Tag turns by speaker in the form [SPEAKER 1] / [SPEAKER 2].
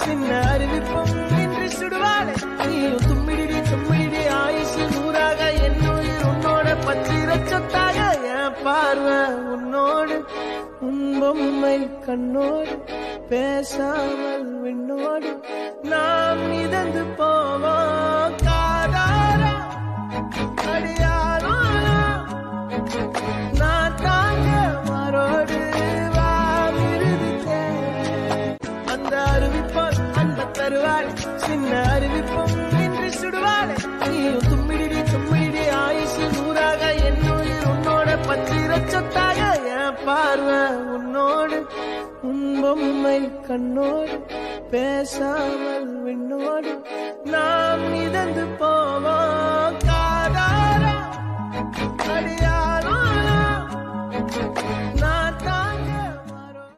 [SPEAKER 1] சின்ன அறிவிப்பும் இன்றி சுடுவாளே நீயும் தும்மிடி தும்மிடி ஆயுசு நூறாக என்னுயிர் உன்னோட பச்சிர சொத்தாக என் பார்வை உன்னோடு உன் பொம்மை கண்ணோடு பேசாமல் விண்ணோடு நாம் மிதந்து போவோம் காதாரா அடியாரோ நான் தாங்க மாறோடு அந்த அறிவிப்பால் அந்த தருவாள் சின்ன அறிவிப்பும் இன்றி சுடுவாளே நீயும் தும்மிடி தும்மிடி ஆயுசு நூறாக என்னுயிர் உன்னோட பச்சிர சொத்தாக என் பார்வை உன்னோடு உன் பொம்மை கண்ணோடு பேசாமல் விண்ணோடு நாம் மிதந்து போவோம் காதாரா அடியாரோ